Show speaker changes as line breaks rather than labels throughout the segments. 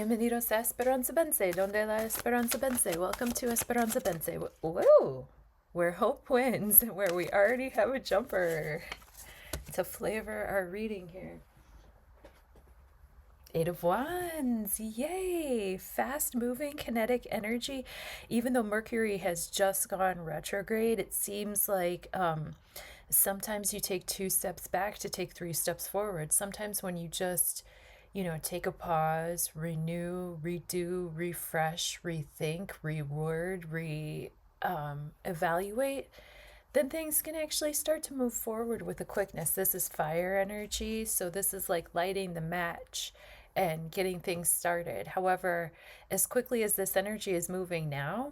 Bienvenidos a Esperanza Bense, donde la esperanza vence. Welcome to Esperanza Bense. Whoa! Where hope wins, where we already have a jumper to flavor our reading here. Eight of Wands, yay! Fast-moving kinetic energy. Even though Mercury has just gone retrograde, it seems like sometimes you take 2 steps back to take 3 steps forward. Sometimes when you just take a pause, renew, redo, refresh, rethink, reword, evaluate, then things can actually start to move forward with a quickness. This is fire energy, so this is like lighting the match and getting things started. However, as quickly as this energy is moving now,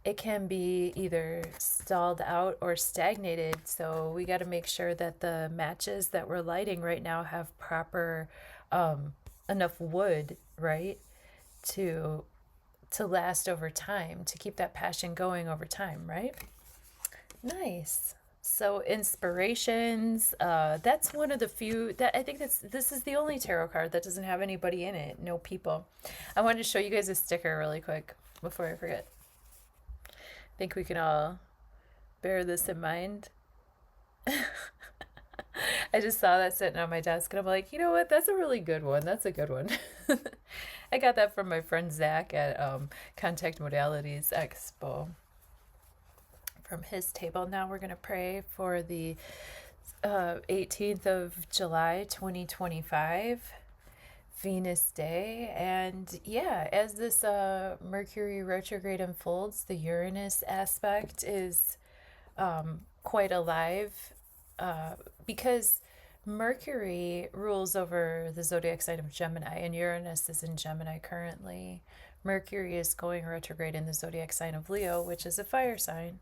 it can be either stalled out or stagnated. So we got to make sure that the matches that we're lighting right now have proper enough wood, right, to last over time, to keep that passion going over time, right? Nice. So inspirations, that's one of the few that I think this is the only tarot card that doesn't have anybody in it, no people. I wanted to show you guys a sticker really quick before I forget. I think we can all bear this in mind. I just saw that sitting on my desk and I'm like, you know what? That's a really good one. That's a good one. I got that from my friend Zach at Contact Modalities Expo. From his table. Now we're going to pray for the 18th of July, 2025, Venus Day. And yeah, as this Mercury retrograde unfolds, the Uranus aspect is quite alive because Mercury rules over the zodiac sign of Gemini, and Uranus is in Gemini currently. Mercury is going retrograde in the zodiac sign of Leo, which is a fire sign.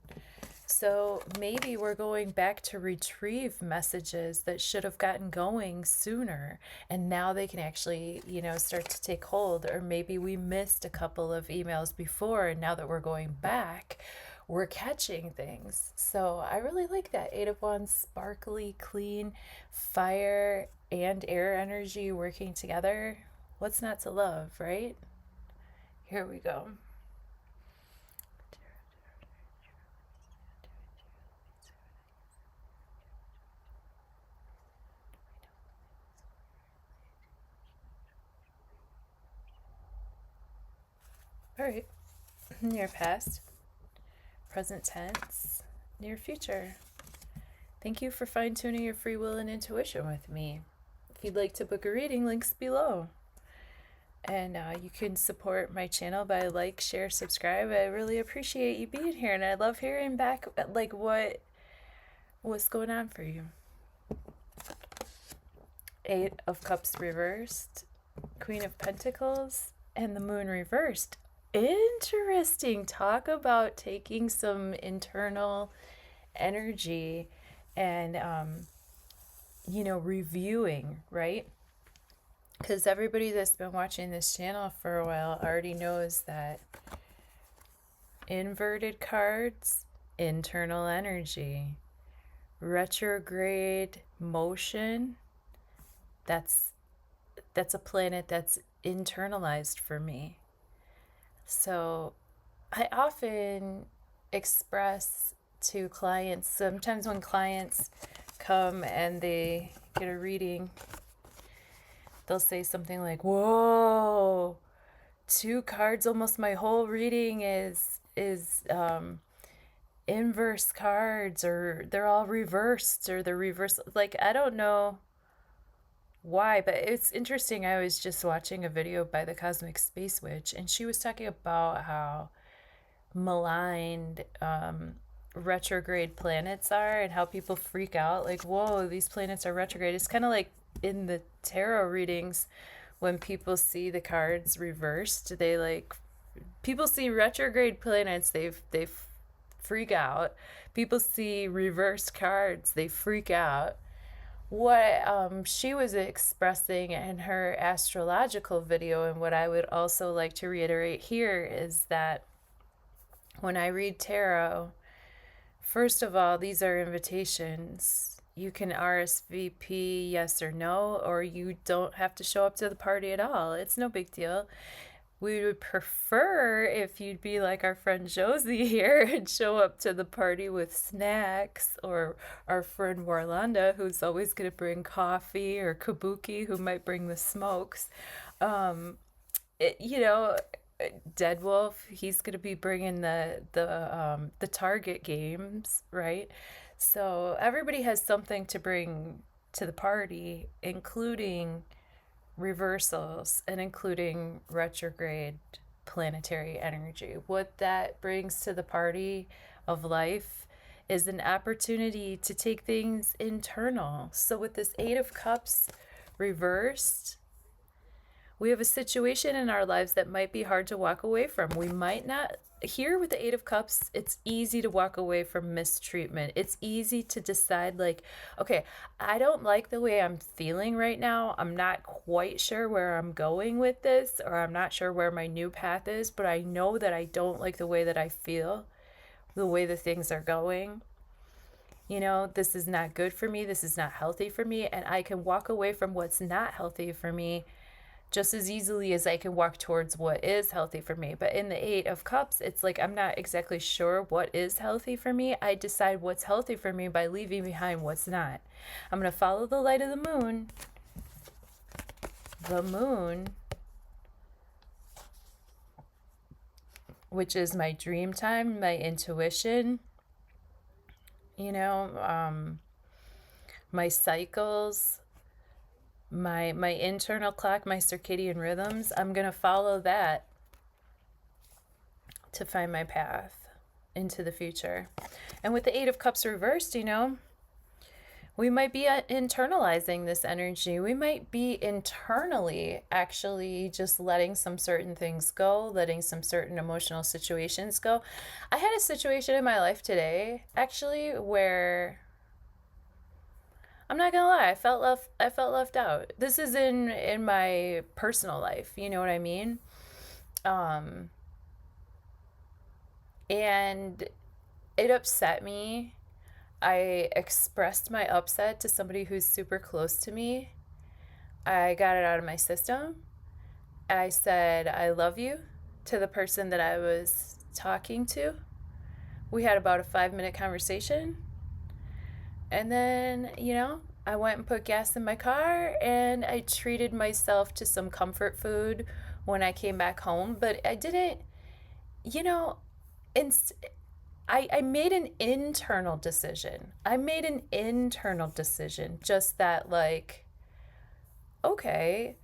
So maybe we're going back to retrieve messages that should have gotten going sooner, and now they can actually, start to take hold. Or maybe we missed a couple of emails before, and now that we're going back, we're catching things. So I really like that. 8 of Wands, sparkly, clean, fire and air energy working together. What's not to love, right? Here we go. All right. Near past, present tense, near future. Thank you for fine-tuning your free will and intuition with me. If you'd like to book a reading, links below. And you can support my channel by like, share, subscribe. I really appreciate you being here, and I love hearing back like what's going on for you. 8 of Cups reversed, Queen of Pentacles, and the Moon reversed. Interesting. Talk about taking some internal energy and reviewing, right? Because everybody that's been watching this channel for a while already knows that inverted cards, internal energy, retrograde motion, that's a planet that's internalized for me. So I often express to clients, sometimes when clients come and they get a reading, they'll say something like, whoa, 2 cards, almost my whole reading is inverse cards, or they're all reversed, or they're reversed. Like, I don't know why, but it's interesting. I was just watching a video by the Cosmic Space Witch, and she was talking about how maligned retrograde planets are and how people freak out, like, whoa, these planets are retrograde. It's kind of like in the tarot readings, when people see the cards reversed, people see retrograde planets, they freak out. People see reversed cards, they freak out. What she was expressing in her astrological video, and what I would also like to reiterate here, is that when I read tarot, first of all, these are invitations You can RSVP yes or no, or you don't have to show up to the party at all. It's no big deal. We would prefer if you'd be like our friend Josie here and show up to the party with snacks, or our friend Warlanda, who's always going to bring coffee, or Kabuki, who might bring the smokes. Um, you know, Dead Wolf, he's going to be bringing the target games, right? So everybody has something to bring to the party, including reversals and including retrograde planetary energy. What that brings to the party of life is an opportunity to take things internal. So with this Eight of Cups reversed, we have a situation in our lives that might be hard to walk away from. We might not. Here with the Eight of Cups, it's easy to walk away from mistreatment. It's easy to decide, like, okay, I don't like the way I'm feeling right now. I'm not quite sure where I'm going with this, or I'm not sure where my new path is, but I know that I don't like the way that I feel, the way the things are going. You know, this is not good for me. This is not healthy for me. And I can walk away from what's not healthy for me just as easily as I can walk towards what is healthy for me. But in the Eight of Cups, it's like I'm not exactly sure what is healthy for me. I decide what's healthy for me by leaving behind what's not. I'm going to follow the light of the moon. The moon, which is my dream time, my intuition, my cycles, my internal clock, my circadian rhythms. I'm going to follow that to find my path into the future. And with the Eight of Cups reversed, we might be internalizing this energy. We might be internally actually just letting some certain things go, letting some certain emotional situations go. I had a situation in my life today, actually, where I'm not gonna lie, I felt left out. This is in my personal life, you know what I mean? And it upset me. I expressed my upset to somebody who's super close to me. I got it out of my system. I said, I love you to the person that I was talking to. We had about a 5-minute conversation. And then, I went and put gas in my car, and I treated myself to some comfort food when I came back home. But I didn't, I made an internal decision. Just that, like, okay,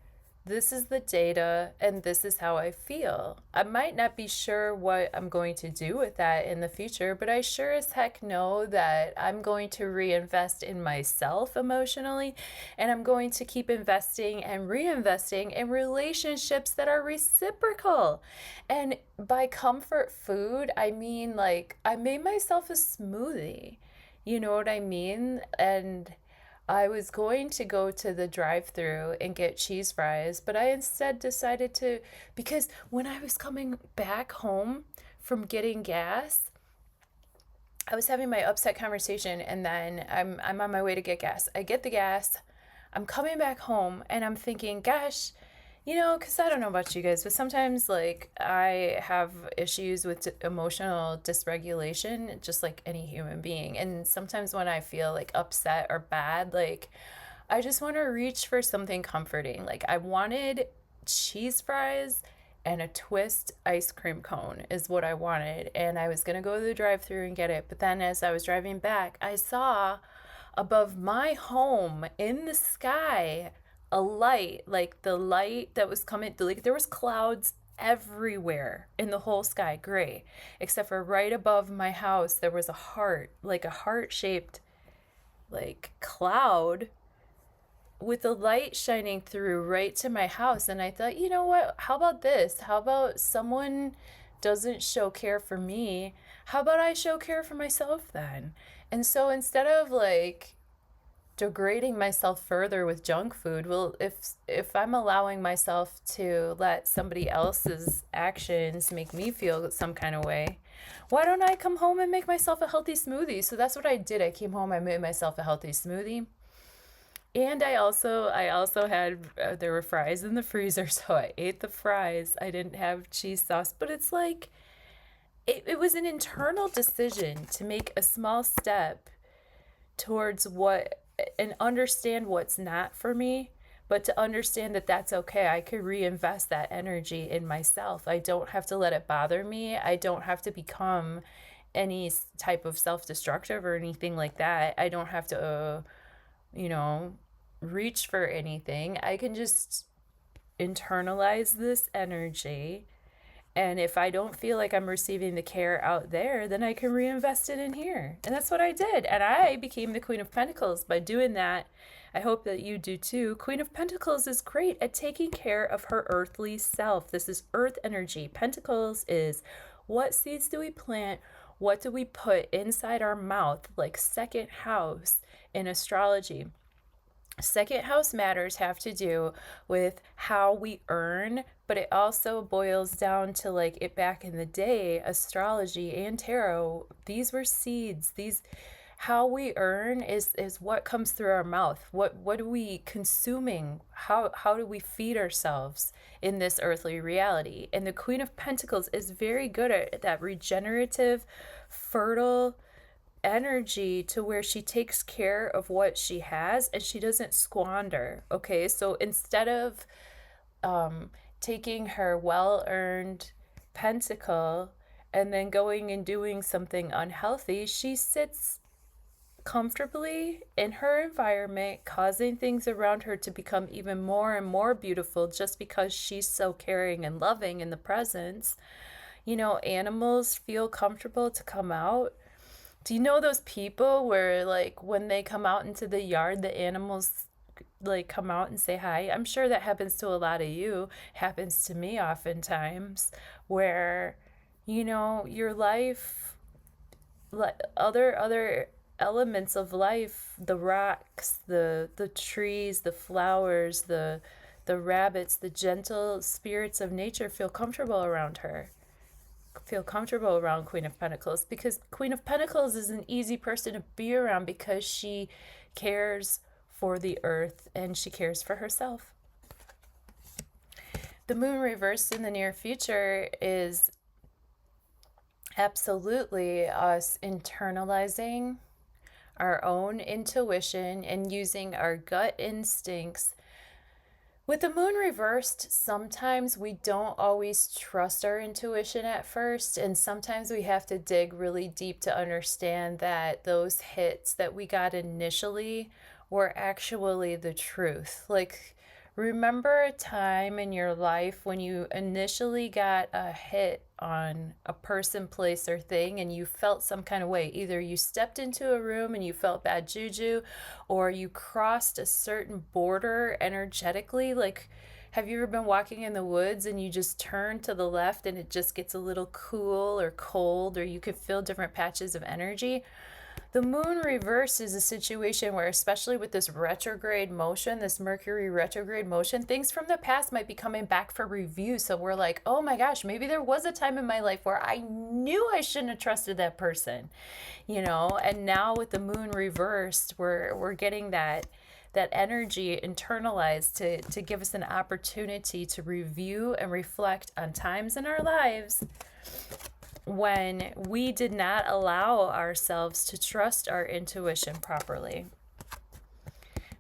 this is the data and this is how I feel. I might not be sure what I'm going to do with that in the future, but I sure as heck know that I'm going to reinvest in myself emotionally, and I'm going to keep investing and reinvesting in relationships that are reciprocal. And by comfort food, I mean, like, I made myself a smoothie. You know what I mean? And I was going to go to the drive-thru and get cheese fries, but I instead decided because when I was coming back home from getting gas, I was having my upset conversation, and then I'm on my way to get gas. I get the gas, I'm coming back home, and I'm thinking, gosh, because I don't know about you guys, but sometimes, like, I have issues with emotional dysregulation, just like any human being. And sometimes when I feel, like, upset or bad, like, I just want to reach for something comforting. Like, I wanted cheese fries and a twist ice cream cone is what I wanted. And I was going to go to the drive-thru and get it. But then as I was driving back, I saw above my home in the sky a light, like the light that was coming, like there was clouds everywhere in the whole sky, gray, except for right above my house there was a heart, like a heart-shaped, like, cloud with the light shining through right to my house. And I thought, you know what, how about this? How about someone doesn't show care for me? How about I show care for myself then? And so instead of, like, degrading myself further with junk food. Well, if I'm allowing myself to let somebody else's actions make me feel some kind of way, why don't I come home and make myself a healthy smoothie? So that's what I did. I came home, I made myself a healthy smoothie. And I also had there were fries in the freezer, so I ate the fries. I didn't have cheese sauce, but it's like it was an internal decision to make a small step towards what and understand what's not for me, but to understand that that's okay. I could reinvest that energy in myself. I don't have to let it bother me. I don't have to become any type of self-destructive or anything like that. I don't have to you know, reach for anything. I can just internalize this energy. And if I don't feel like I'm receiving the care out there, then I can reinvest it in here. And that's what I did. And I became the Queen of Pentacles by doing that. I hope that you do too. Queen of Pentacles is great at taking care of her earthly self. This is earth energy. Pentacles is what seeds do we plant? What do we put inside our mouth? Like second house in astrology. Second house matters have to do with how we earn, but it also boils down to like it back in the day, astrology and tarot, these were seeds. These how we earn is what comes through our mouth. What are we consuming? How do we feed ourselves in this earthly reality? And the Queen of Pentacles is very good at that regenerative, fertile energy to where she takes care of what she has and she doesn't squander. Okay, so instead of taking her well-earned pentacle and then going and doing something unhealthy, she sits comfortably in her environment, causing things around her to become even more and more beautiful just because she's so caring and loving in the presence. You know, animals feel comfortable to come out. Do you know those people where like when they come out into the yard, the animals like come out and say hi? I'm sure that happens to a lot of you. Happens to me oftentimes where, you know, your life, like other elements of life, the rocks, the trees, the flowers, the rabbits, the gentle spirits of nature feel comfortable around her, feel comfortable around Queen of Pentacles, because Queen of Pentacles is an easy person to be around because she cares for the earth and she cares for herself. The moon reversed in the near future is absolutely us internalizing our own intuition and using our gut instincts. With the moon reversed, sometimes we don't always trust our intuition at first, and sometimes we have to dig really deep to understand that those hits that we got initially were actually the truth. Like, remember a time in your life when you initially got a hit on a person, place, or thing and you felt some kind of way? Either you stepped into a room and you felt bad juju, or you crossed a certain border energetically. Like, have you ever been walking in the woods and you just turn to the left and it just gets a little cool or cold, or you could feel different patches of energy? The moon reverse is a situation where, especially with this retrograde motion, this Mercury retrograde motion, things from the past might be coming back for review. So we're like, oh my gosh, maybe there was a time in my life where I knew I shouldn't have trusted that person, you know? And now with the moon reversed, we're getting that energy internalized to give us an opportunity to review and reflect on times in our lives when we did not allow ourselves to trust our intuition properly.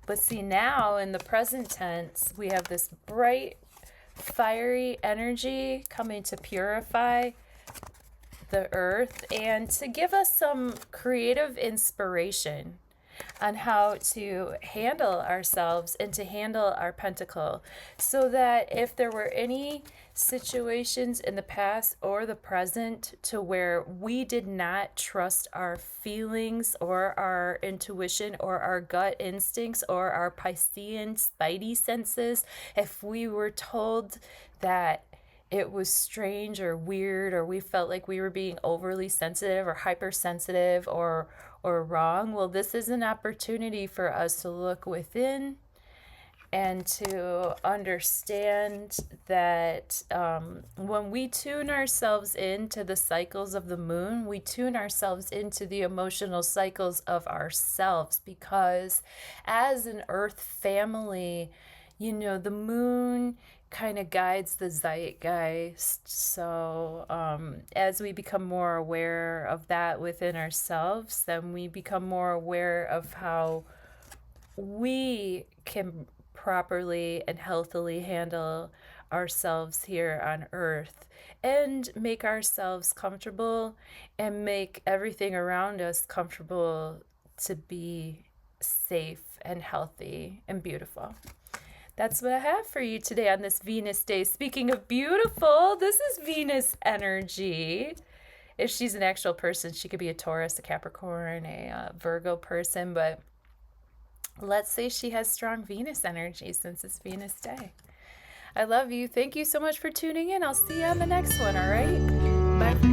But see, now in the present tense, we have this bright, fiery energy coming to purify the earth and to give us some creative inspiration on how to handle ourselves and to handle our pentacle, so that if there were any situations in the past or the present to where we did not trust our feelings or our intuition or our gut instincts or our Piscean spidey senses, if we were told that it was strange or weird, or we felt like we were being overly sensitive or hypersensitive or wrong. Well, this is an opportunity for us to look within and to understand that when we tune ourselves into the cycles of the moon, we tune ourselves into the emotional cycles of ourselves, because as an earth family, you know, the moon kind of guides the zeitgeist. So as we become more aware of that within ourselves, then we become more aware of how we can properly and healthily handle ourselves here on earth and make ourselves comfortable and make everything around us comfortable to be safe and healthy and beautiful. That's what I have for you today on this Venus day. Speaking of beautiful, this is Venus energy. If she's an actual person, she could be a Taurus, a Capricorn, a Virgo person, but let's say she has strong Venus energy since it's Venus day. I love you. Thank you so much for tuning in. I'll see you on the next one, all right? Bye.